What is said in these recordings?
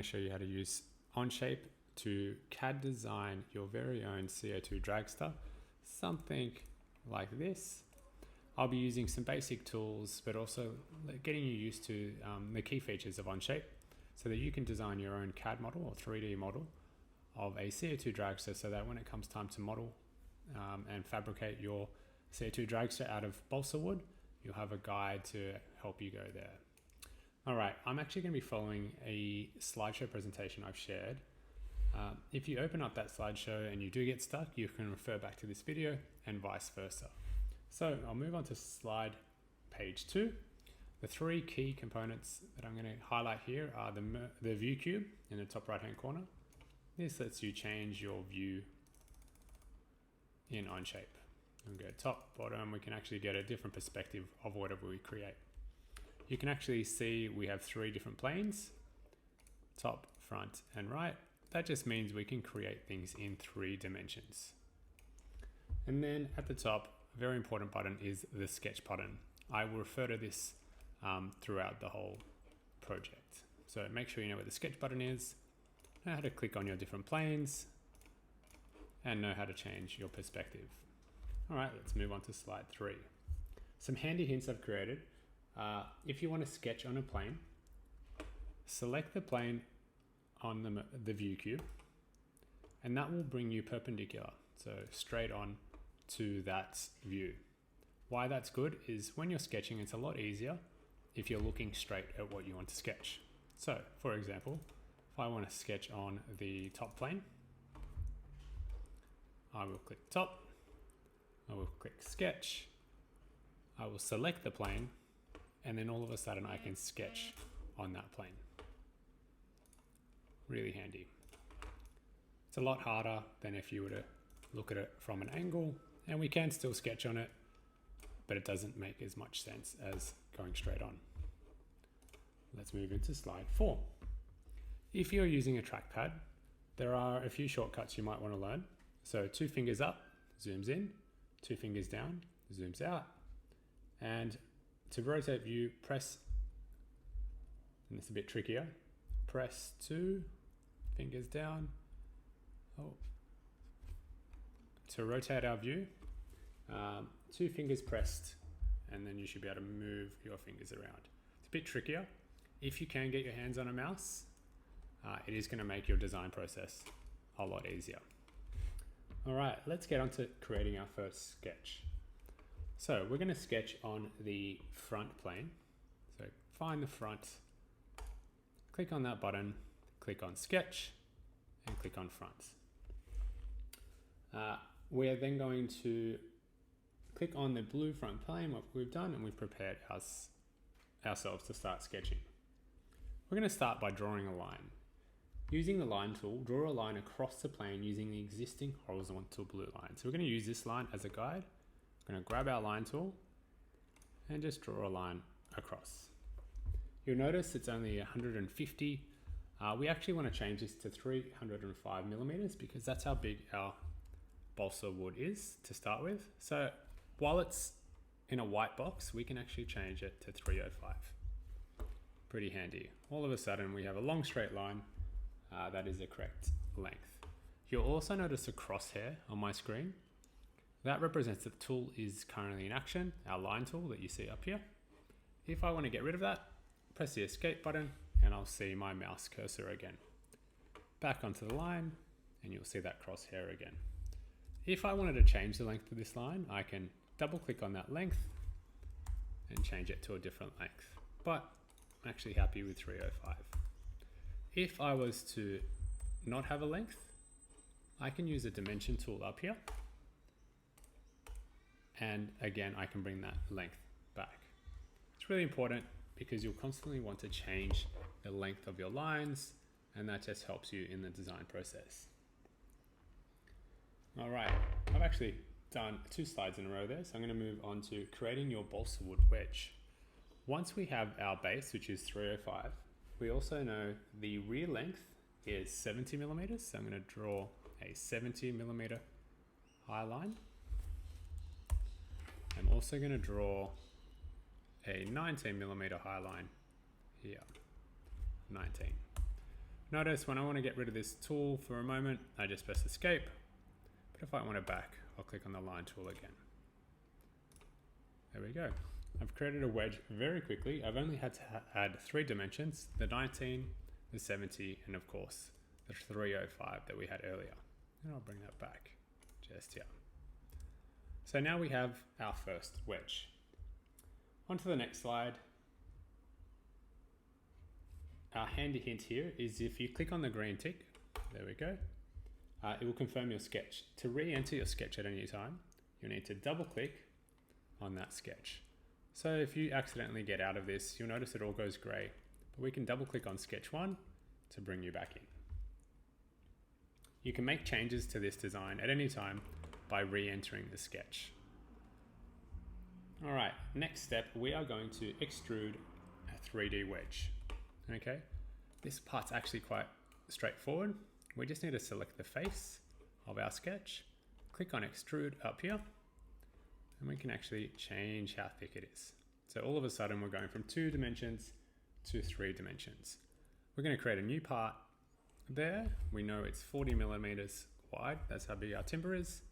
show you how to use Onshape to CAD design your very own CO2 Dragster, something like this. I'll be using some basic tools, but also getting you used to the key features of Onshape so that you can design your own CAD model or 3D model of a CO2 Dragster, so that when it comes time to model and fabricate your CO2 Dragster out of balsa wood, you'll have a guide to help you go there. All right, I'm actually going to be following a slideshow presentation I've shared. If you open up that slideshow and you do get stuck, you can refer back to this video and vice versa. So I'll move on to slide page 2. The three key components that I'm going to highlight here are the view cube in the top right hand corner. This lets you change your view in Onshape. We'll go top, bottom, we can actually get a different perspective of whatever we create. You can actually see we have 3 different planes, top, front, and right. That just means we can create things in 3 dimensions. And then at the top, a very important button is the sketch button. I will refer to this throughout the whole project. So make sure you know where the sketch button is, know how to click on your different planes, and know how to change your perspective. All right, let's move on to slide 3. Some handy hints I've created. If you want to sketch on a plane, select the plane on the view cube, and that will bring you perpendicular, so straight on to that view. Why that's good is when you're sketching, it's a lot easier if you're looking straight at what you want to sketch. So, for example, if I want to sketch on the top plane, I will click top, I will click sketch, I will select the plane, and then all of a sudden I can sketch on that plane. Really handy. It's a lot harder than if you were to look at it from an angle, and we can still sketch on it, but it doesn't make as much sense as going straight on. Let's move into slide 4. If you're using a trackpad, there are a few shortcuts you might want to learn. So 2 fingers up, zooms in, 2 fingers down, zooms out. And to rotate view, press, and it's a bit trickier, press 2 fingers down. To rotate our view, 2 fingers pressed, and then you should be able to move your fingers around. It's a bit trickier. If you can get your hands on a mouse, it is going to make your design process a lot easier. All right, let's get on to creating our first sketch. So we're going to sketch on the front plane. So find the front, click on that button, click on sketch, and click on front. We're then going to click on the blue front plane, what we've done, and we've prepared ourselves to start sketching. We're going to start by drawing a line. Using the line tool, draw a line across the plane using the existing horizontal blue line. So we're going to use this line as a guide. We're going to grab our line tool and just draw a line across. You'll notice it's only 150. We actually want to change this to 305 millimeters because that's how big our balsa wood is to start with. So while it's in a white box, we can actually change it to 305. Pretty handy. All of a sudden we have a long straight line that is the correct length. You'll also notice a crosshair on my screen. That represents that the tool is currently in action, our line tool that you see up here. If I want to get rid of that, press the escape button and I'll see my mouse cursor again. Back onto the line and you'll see that crosshair again. If I wanted to change the length of this line, I can double click on that length and change it to a different length, but I'm actually happy with 305. If I was to not have a length, I can use the dimension tool up here. And again, I can bring that length back. It's really important because you'll constantly want to change the length of your lines, and that just helps you in the design process. All right, I've actually done 2 slides in a row there, so I'm going to move on to creating your balsa wood wedge. Once we have our base, which is 305, we also know the rear length is 70 millimeters, so I'm going to draw a 70 millimeter high line. I'm also going to draw a 19 millimeter high line here. 19. Notice when I want to get rid of this tool for a moment, I just press escape. But if I want it back, I'll click on the line tool again. There we go. I've created a wedge very quickly. I've only had to add 3 dimensions, the 19, the 70, and of course, the 305 that we had earlier. And I'll bring that back just here. So now we have our first wedge. On to the next slide. Our handy hint here is if you click on the green tick, there we go, it will confirm your sketch. To re-enter your sketch at any time, you'll need to double click on that sketch. So if you accidentally get out of this, you'll notice it all goes grey. But we can double click on sketch 1 to bring you back in. You can make changes to this design at any time by re-entering the sketch. All right, next step, we are going to extrude a 3D wedge. Okay, this part's actually quite straightforward. We just need to select the face of our sketch, click on extrude up here, and we can actually change how thick it is. So all of a sudden we're going from 2 dimensions to 3 dimensions. We're going to create a new part there. We know it's 40 millimeters wide. That's how big our timber is.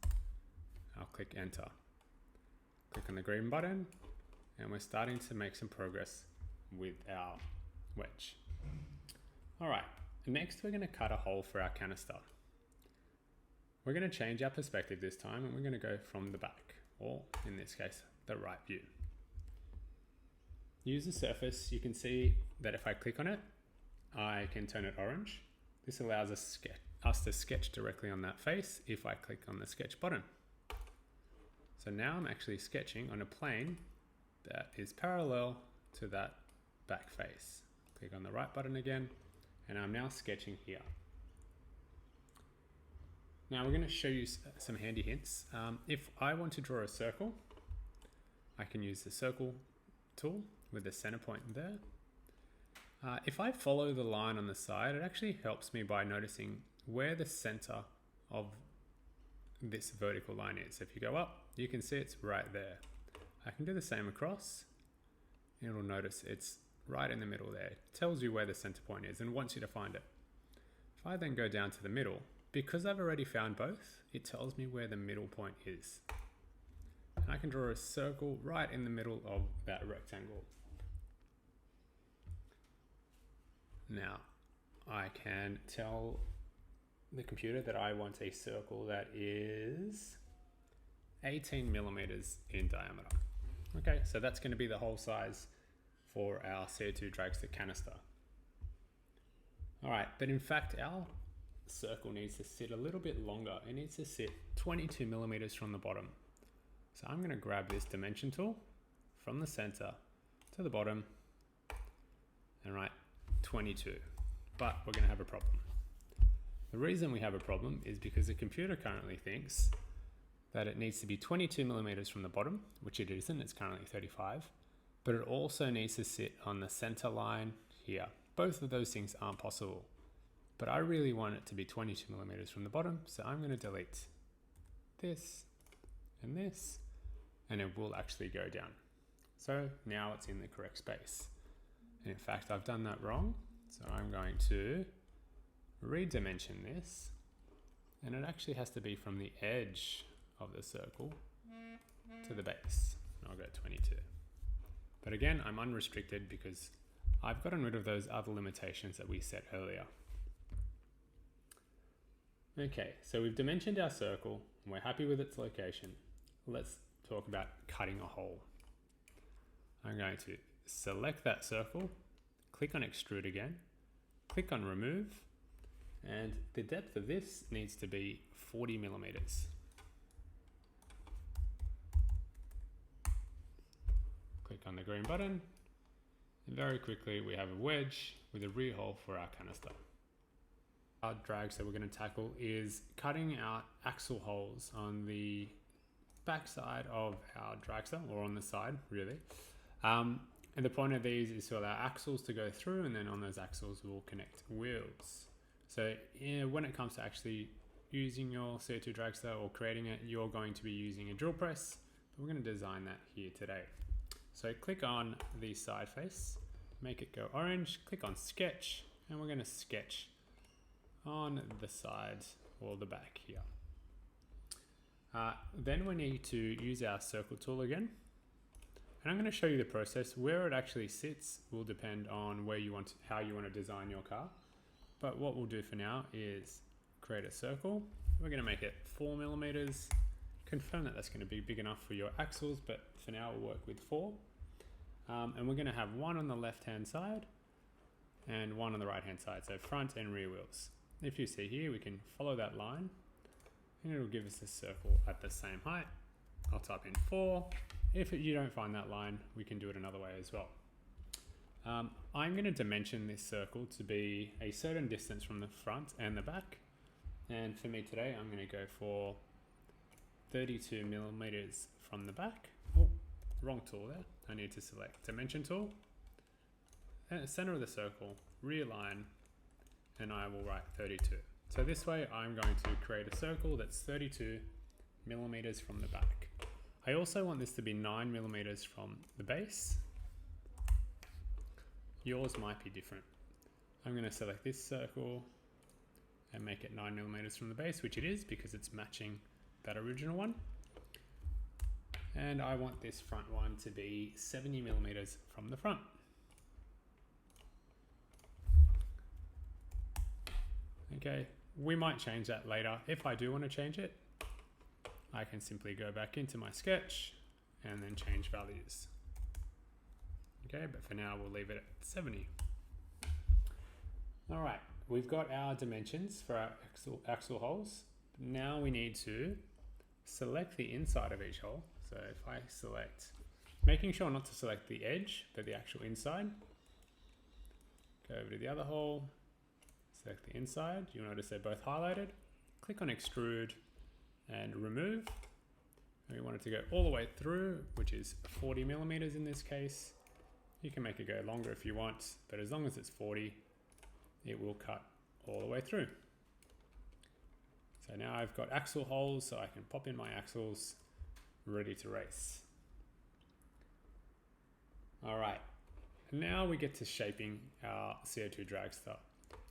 I'll click enter. Click on the green button, and we're starting to make some progress with our wedge. All right, next we're going to cut a hole for our canister. We're going to change our perspective this time, and we're going to go from the back, or in this case, the right view. Use the surface. You can see that if I click on it, I can turn it orange. This allows us to sketch directly on that face if I click on the sketch button. So now I'm actually sketching on a plane that is parallel to that back face. Click on the right button again, and I'm now sketching here. Now we're going to show you some handy hints. If I want to draw a circle, I can use the circle tool with the center point there. If I follow the line on the side, it actually helps me by noticing where the center of this vertical line is. If you go up, you can see it's right there. I can do the same across, and it'll notice it's right in the middle there. It tells you where the center point is and wants you to find it. If I then go down to the middle, because I've already found both, it tells me where the middle point is. And I can draw a circle right in the middle of that rectangle. Now, I can tell the computer that I want a circle that is 18 millimeters in diameter. Okay, so that's going to be the whole size for our CO2 Dragster canister. All right, but in fact, our circle needs to sit a little bit longer. It needs to sit 22 millimeters from the bottom. So I'm going to grab this dimension tool from the center to the bottom and write 22, but we're going to have a problem. The reason we have a problem is because the computer currently thinks that it needs to be 22 millimeters from the bottom, which it isn't, it's currently 35, but it also needs to sit on the center line here. Both of those things aren't possible, but I really want it to be 22 millimeters from the bottom, so I'm going to delete this, and it will actually go down. So now it's in the correct space. And in fact, I've done that wrong, so I'm going to redimension this, and it actually has to be from the edge of the circle to the base. And I'll go 22. But again, I'm unrestricted because I've gotten rid of those other limitations that we set earlier. Okay, so we've dimensioned our circle and we're happy with its location. Let's talk about cutting a hole. I'm going to select that circle, click on extrude again, click on remove, and the depth of this needs to be 40 millimeters. Click on the green button, and very quickly we have a wedge with a rear hole for our canister. Our drags that we're going to tackle is cutting out axle holes on the back side of our dragster, or on the side really. And the point of these is to allow axles to go through, and then on those axles we'll connect wheels. So when it comes to actually using your CO2 Dragster or creating it, you're going to be using a drill press, but we're going to design that here today. So click on the side face, make it go orange, click on sketch, and we're going to sketch on the side or the back here. Then we need to use our circle tool again. And I'm going to show you the process. Where it actually sits will depend on how you want to design your car. But what we'll do for now is create a circle. We're going to make it 4 millimeters. Confirm that that's going to be big enough for your axles, but for now we'll work with 4. And we're going to have one on the left hand side and one on the right hand side, so front and rear wheels. If you see here, we can follow that line and it'll give us a circle at the same height. I'll type in 4. If you don't find that line, we can do it another way as well. I'm going to dimension this circle to be a certain distance from the front and the back. And for me today, I'm going to go for 32 millimeters from the back. Oh, wrong tool there. I need to select dimension tool. At the center of the circle, rear line, and I will write 32. So this way I'm going to create a circle that's 32 millimeters from the back. I also want this to be 9 millimeters from the base. Yours might be different. I'm going to select this circle and make it 9 millimeters from the base, which it is because it's matching that original one. And I want this front one to be 70 millimeters from the front. Okay, we might change that later. If I do want to change it, I can simply go back into my sketch and then change values. Okay, but for now we'll leave it at 70. All right, we've got our dimensions for our axle holes. Now we need to select the inside of each hole. So if I select, making sure not to select the edge, but the actual inside. Go over to the other hole, select the inside. You'll notice they're both highlighted. Click on extrude and remove. And we want it to go all the way through, which is 40 millimeters in this case. You can make it go longer if you want, but as long as it's 40, it will cut all the way through. So now I've got axle holes, so I can pop in my axles, ready to race. All right, now we get to shaping our CO2 Dragster.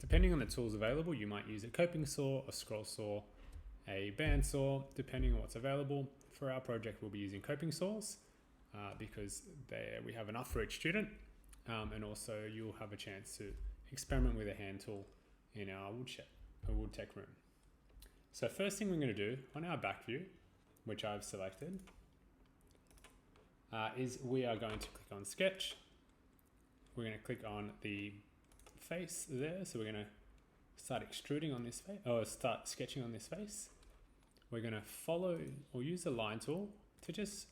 Depending on the tools available, you might use a coping saw, a scroll saw, a band saw, depending on what's available. For our project, we'll be using coping saws because we have enough for each student, and also you'll have a chance to experiment with a hand tool in our wood tech room. So first thing we're going to do on our back view, which I've selected, is we are going to click on sketch. We're going to click on the face there. So we're going to start extruding on this face, or start sketching on this face. We're going to follow or use the line tool to just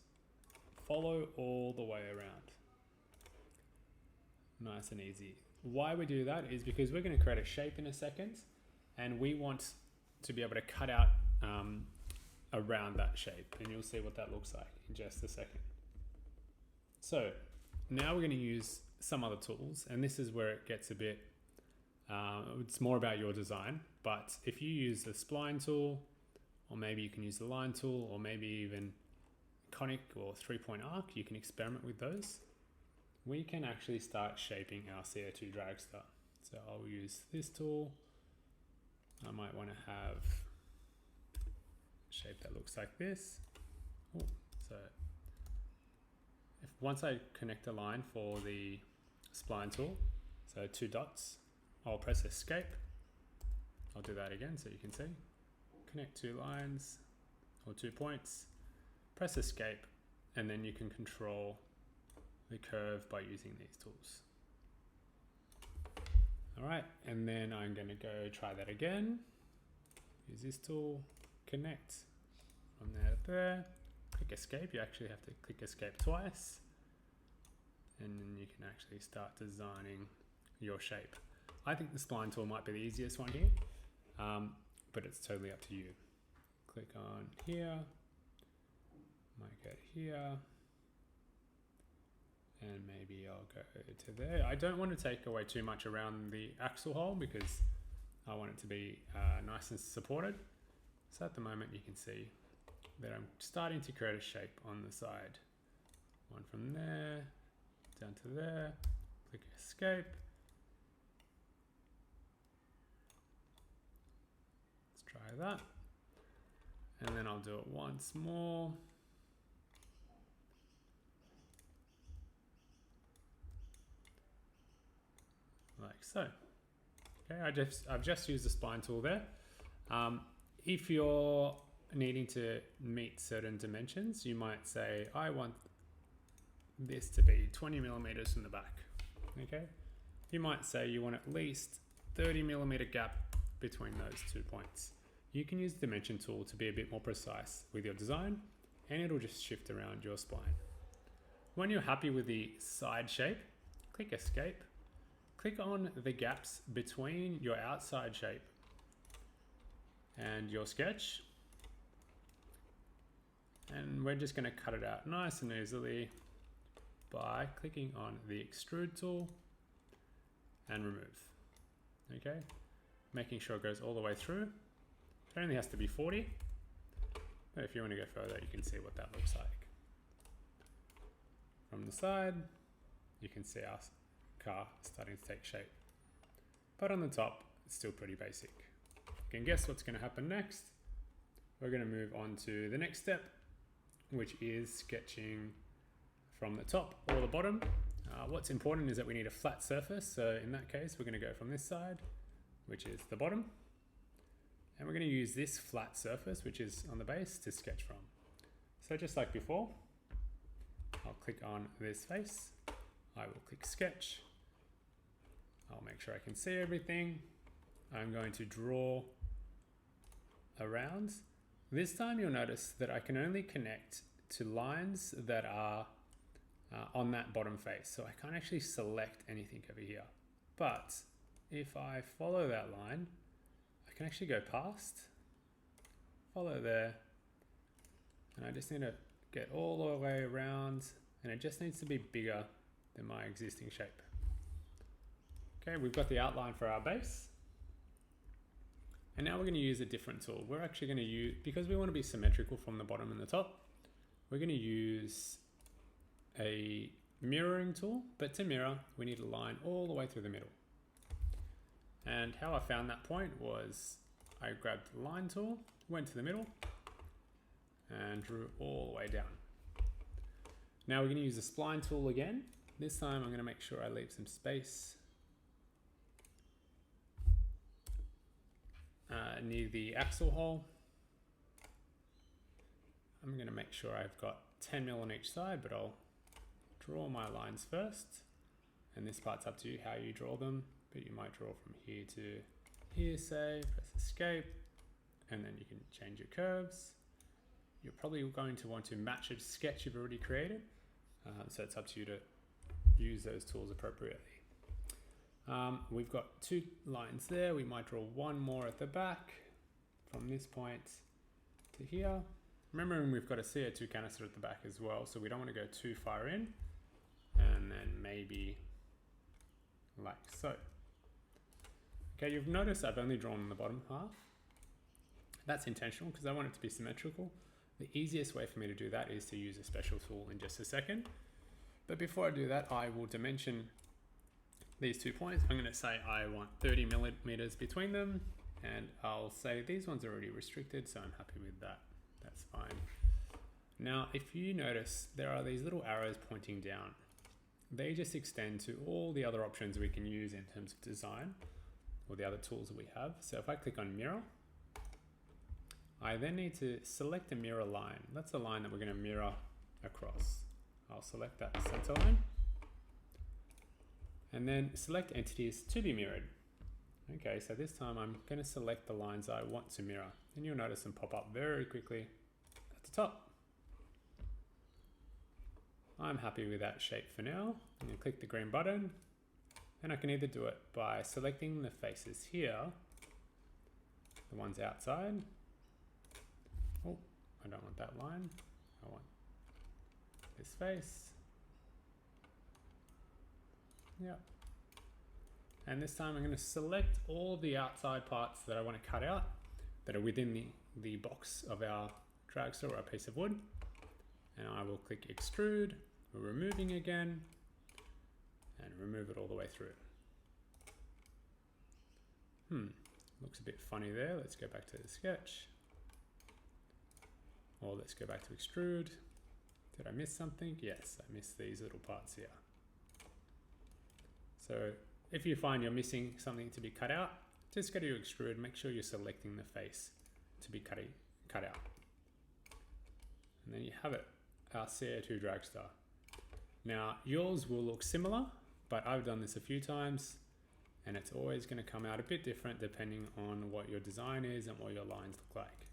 follow all the way around. Nice and easy. Why we do that is because we're going to create a shape in a second, and we want to be able to cut out around that shape, and you'll see what that looks like in just a second. So now we're going to use some other tools, and this is where it gets a bit, it's more about your design, but if you use the spline tool, or maybe you can use the line tool, or maybe even conic or 3-point arc, you can experiment with those. We can actually start shaping our CO2 Dragster. So I'll use this tool. I might want to have a shape that looks like this. Ooh, so once I connect a line for the spline tool, so 2 dots, I'll press escape. I'll do that again so you can see. Connect 2 lines or 2 points, press escape, and then you can control the curve by using these tools. All right, and then I'm going to go try that again. Use this tool, connect from there to there, click escape. You actually have to click escape twice, and then you can actually start designing your shape. I think the spline tool might be the easiest one here, but it's totally up to you. Click on here, might go here, and maybe I'll go to there. I don't want to take away too much around the axle hole because I want it to be nice and supported. So at the moment you can see that I'm starting to create a shape on the side. One from there, down to there, click escape. that. And then I'll do it once more. Like so. Okay, I've just used the spline tool there. If you're needing to meet certain dimensions, you might say, I want this to be 20 millimeters from the back. Okay, you might say you want at least 30 millimeter gap between those 2 points. You can use the dimension tool to be a bit more precise with your design, and it'll just shift around your spline. When you're happy with the side shape, click Escape. Click on the gaps between your outside shape and your sketch. And we're just going to cut it out nice and easily by clicking on the Extrude tool and remove. Okay, making sure it goes all the way through. It only has to be 40, but if you want to go further, you can see what that looks like. From the side, you can see our car starting to take shape. But on the top, it's still pretty basic. You can guess what's going to happen next. We're going to move on to the next step, which is sketching from the top or the bottom. What's important is that we need a flat surface. So in that case, we're going to go from this side, which is the bottom. And we're going to use this flat surface, which is on the base, to sketch from. So just like before, I'll click on this face. I will click Sketch. I'll make sure I can see everything. I'm going to draw around. This time you'll notice that I can only connect to lines that are on that bottom face. So I can't actually select anything over here. But if I follow that line, I can actually go past, follow there, and I just need to get all the way around, and it just needs to be bigger than my existing shape. Okay, we've got the outline for our base. And now we're going to use a different tool. We're actually going to use, because we want to be symmetrical from the bottom and the top, we're going to use a mirroring tool, but to mirror, we need a line all the way through the middle. And how I found that point was I grabbed the line tool, went to the middle, and drew all the way down. Now we're going to use the spline tool again. This time I'm going to make sure I leave some space near the axle hole. I'm going to make sure I've got 10 mil on each side, but I'll draw my lines first. And this part's up to you how you draw them, but you might draw from here to here, say, press Escape, and then you can change your curves. You're probably going to want to match a sketch you've already created, so it's up to you to use those tools appropriately. We've got 2 lines there. We might draw one more at the back from this point to here. Remembering we've got a CO2 canister at the back as well, so we don't want to go too far in, and then maybe like so. Okay, you've noticed I've only drawn the bottom half. That's intentional because I want it to be symmetrical. The easiest way for me to do that is to use a special tool in just a second. But before I do that, I will dimension these 2 points. I'm going to say I want 30 millimeters between them, and I'll say these ones are already restricted, so I'm happy with that. That's fine. Now, if you notice, there are these little arrows pointing down. They just extend to all the other options we can use in terms of design, or the other tools that we have. So if I click on mirror, I then need to select a mirror line. That's the line that we're going to mirror across. I'll select that center line, and then select entities to be mirrored. Okay, so this time I'm going to select the lines I want to mirror, and you'll notice them pop up very quickly at the top. I'm happy with that shape for now. I'm going to click the green button, and I can either do it by selecting the faces here, the ones outside. Oh, I don't want that line. I want this face. Yeah. And this time I'm going to select all the outside parts that I want to cut out that are within the box of our dragster or a piece of wood. And I will click extrude, removing again, and remove it all the way through. Looks a bit funny there. Let's go back to the sketch. Or let's go back to extrude. Did I miss something? Yes, I missed these little parts here. So if you find you're missing something to be cut out, just go to your extrude, make sure you're selecting the face to be cut out. And then you have it, our CO2 Dragster. Now yours will look similar, but I've done this a few times and it's always going to come out a bit different depending on what your design is and what your lines look like.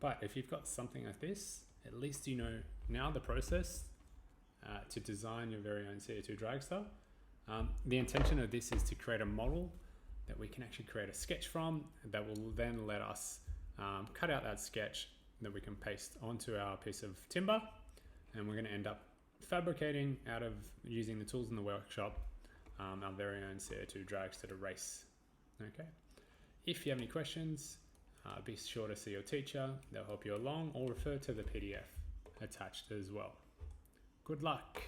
But if you've got something like this, at least you know now the process to design your very own CO2 Dragster. The intention of this is to create a model that we can actually create a sketch from that will then let us cut out that sketch that we can paste onto our piece of timber, and we're going to end up fabricating out of using the tools in the workshop our very own CO2 Dragster to race. Okay. If you have any questions, be sure to see your teacher. They'll help you along, or refer to the PDF attached as well. Good luck.